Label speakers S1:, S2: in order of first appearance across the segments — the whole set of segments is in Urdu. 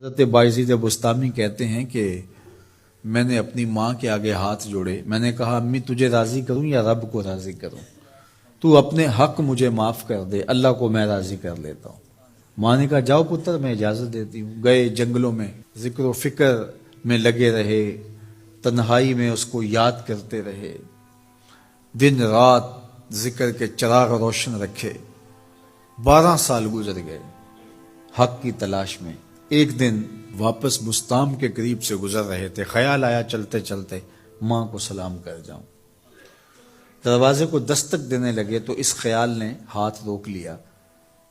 S1: حضرت باعزید بستامی کہتے ہیں کہ میں نے اپنی ماں کے آگے ہاتھ جوڑے، میں نے کہا امی تجھے راضی کروں یا رب کو راضی کروں؟ تو اپنے حق مجھے معاف کر دے، اللہ کو میں راضی کر لیتا ہوں۔ ماں نے کہا جاؤ پتر میں اجازت دیتی ہوں۔ گئے جنگلوں میں ذکر و فکر میں لگے رہے، تنہائی میں اس کو یاد کرتے رہے، دن رات ذکر کے چراغ روشن رکھے۔ 12 سال گزر گئے حق کی تلاش میں۔ ایک دن واپس بستام کے قریب سے گزر رہے تھے، خیال آیا چلتے چلتے ماں کو سلام کر جاؤں۔ دروازے کو دستک دینے لگے تو اس خیال نے ہاتھ روک لیا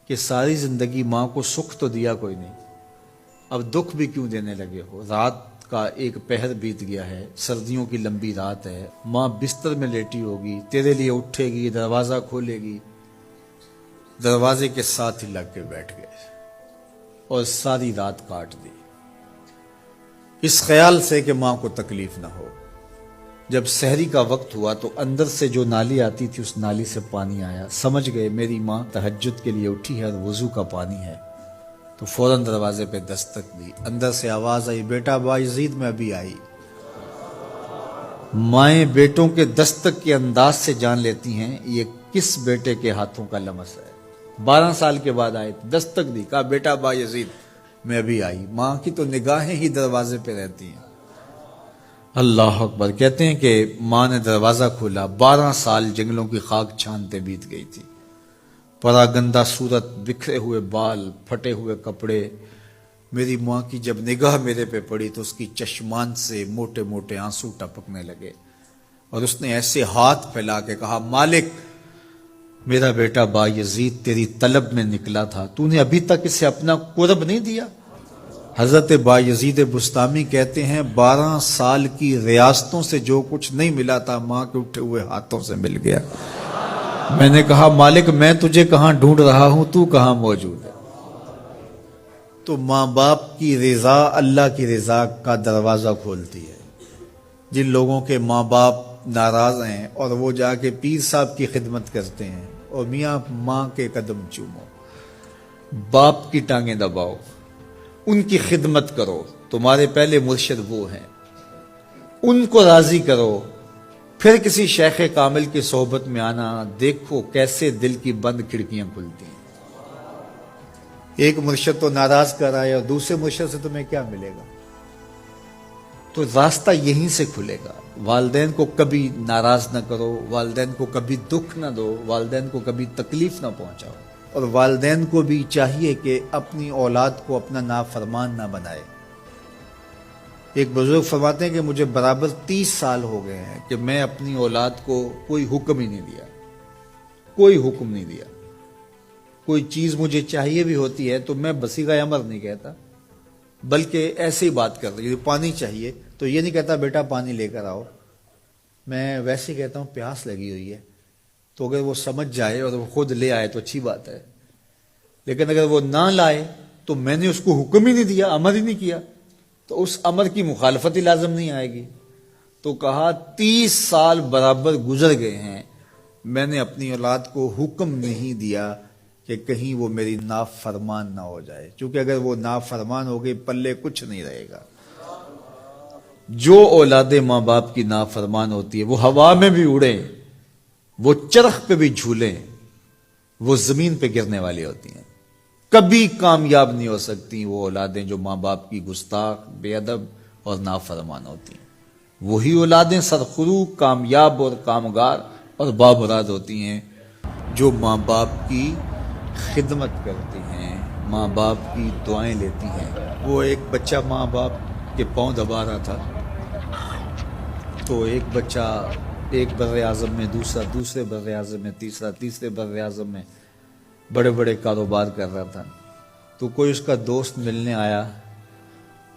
S1: کہ ساری زندگی ماں کو سکھ تو دیا کوئی نہیں، اب دکھ بھی کیوں دینے لگے ہو؟ رات کا ایک پہر بیت گیا ہے، سردیوں کی لمبی رات ہے، ماں بستر میں لیٹی ہوگی، تیرے لیے اٹھے گی، دروازہ کھولے گی۔ دروازے کے ساتھ ہی لگ کے بیٹھ گئے اور ساری رات کاٹ دی، اس خیال سے کہ ماں کو تکلیف نہ ہو۔ جب سحری کا وقت ہوا تو اندر سے جو نالی آتی تھی اس نالی سے پانی آیا، سمجھ گئے میری ماں تہجد کے لیے اٹھی ہے اور وضو کا پانی ہے، تو فوراً دروازے پہ دستک دی۔ اندر سے آواز آئی بیٹا باعزید میں ابھی آئی۔ مائیں بیٹوں کے دستک کے انداز سے جان لیتی ہیں یہ کس بیٹے کے ہاتھوں کا لمس ہے۔ 12 سال کے بعد آئے، دستک دی، کہا بیٹا باعزید میں ابھی آئی۔ ماں کی تو نگاہیں ہی دروازے پہ رہتی ہیں۔ اللہ اکبر۔ کہتے ہیں کہ ماں نے دروازہ کھولا، 12 سال جنگلوں کی خاک چھانتے بیت گئی تھی، پراگندہ صورت، بکھرے ہوئے بال، پھٹے ہوئے کپڑے۔ میری ماں کی جب نگاہ میرے پہ پڑی تو اس کی چشمان سے موٹے موٹے آنسو ٹپکنے لگے، اور اس نے ایسے ہاتھ پھیلا کے کہا مالک میرا بیٹا باعزید تیری طلب میں نکلا تھا، تو نے ابھی تک اسے اپنا قرب نہیں دیا۔ حضرت باعزید بستامی کہتے ہیں 12 سال کی ریاستوں سے جو کچھ نہیں ملا تھا ماں کے اٹھے ہوئے ہاتھوں سے مل گیا۔ میں نے کہا مالک میں تجھے کہاں ڈھونڈ رہا ہوں، تو کہاں موجود ہے؟ تو ماں باپ کی رضا اللہ کی رضا کا دروازہ کھولتی ہے۔ جن لوگوں کے ماں باپ ناراض ہیں اور وہ جا کے پیر صاحب کی خدمت کرتے ہیں، اور میاں ماں کے قدم چومو، باپ کی ٹانگیں دباؤ، ان کی خدمت کرو، تمہارے پہلے مرشد وہ ہیں، ان کو راضی کرو، پھر کسی شیخ کامل کی صحبت میں آنا، دیکھو کیسے دل کی بند کھڑکیاں کھلتی ہیں۔ ایک مرشد تو ناراض کر آئے اور دوسرے مرشد سے تمہیں کیا ملے گا؟ تو راستہ یہیں سے کھلے گا۔ والدین کو کبھی ناراض نہ کرو، والدین کو کبھی دکھ نہ دو، والدین کو کبھی تکلیف نہ پہنچاؤ، اور والدین کو بھی چاہیے کہ اپنی اولاد کو اپنا نافرمان نہ بنائے۔ ایک بزرگ فرماتے ہیں کہ مجھے برابر 30 سال ہو گئے ہیں کہ میں اپنی اولاد کو کوئی حکم ہی نہیں دیا، کوئی حکم نہیں دیا۔ کوئی چیز مجھے چاہیے بھی ہوتی ہے تو میں بصیغہ امر نہیں کہتا، بلکہ ایسے ہی بات کر رہی ہوں۔ پانی چاہیے تو یہ نہیں کہتا بیٹا پانی لے کر آؤ، میں ویسے ہی کہتا ہوں پیاس لگی ہوئی ہے، تو اگر وہ سمجھ جائے اور وہ خود لے آئے تو اچھی بات ہے، لیکن اگر وہ نہ لائے تو میں نے اس کو حکم ہی نہیں دیا، امر ہی نہیں کیا، تو اس امر کی مخالفت ہی لازم نہیں آئے گی۔ تو کہا 30 سال برابر گزر گئے ہیں، میں نے اپنی اولاد کو حکم نہیں دیا کہ کہیں وہ میری نافرمان نہ ہو جائے، چونکہ اگر وہ نافرمان ہو گئی پلے کچھ نہیں رہے گا۔ جو اولاد ماں باپ کی نافرمان ہوتی ہے وہ ہوا میں بھی اڑیں، وہ چرخ پہ بھی جھولیں، وہ زمین پہ گرنے والی ہوتی ہیں، کبھی کامیاب نہیں ہو سکتی وہ اولادیں جو ماں باپ کی گستاخ، بے ادب اور نافرمان ہوتی ہیں۔ وہی اولادیں سرخرو، کامیاب اور کامگار اور بامراد ہوتی ہیں جو ماں باپ کی خدمت کرتی ہیں، ماں باپ کی دعائیں لیتی ہیں۔ وہ ایک بچہ ماں باپ کے پاؤں دبا رہا تھا، تو ایک بچہ ایک بر اعظم میں، دوسرے بر اعظم میں، تیسرے بر اعظم میں بڑے بڑے کاروبار کر رہا تھا۔ تو کوئی اس کا دوست ملنے آیا،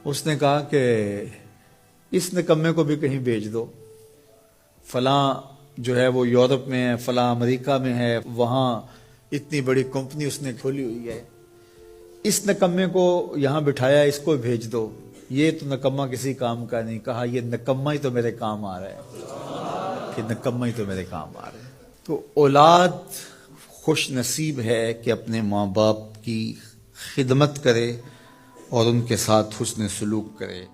S1: اس نے کہا کہ اس نکمے کو بھی کہیں بھیج دو، فلاں جو ہے وہ یورپ میں ہے، فلاں امریکہ میں ہے، وہاں اتنی بڑی کمپنی اس نے کھولی ہوئی ہے، اس نکمے کو یہاں بٹھایا، اس کو بھیج دو، یہ تو نکمہ کسی کام کا نہیں۔ کہا یہ نکمہ ہی تو میرے کام آ رہا ہے، کہ نکمہ ہی تو میرے کام آ رہا ہے۔ تو اولاد خوش نصیب ہے کہ اپنے ماں باپ کی خدمت کرے، اور ان کے ساتھ حسن سلوک کرے.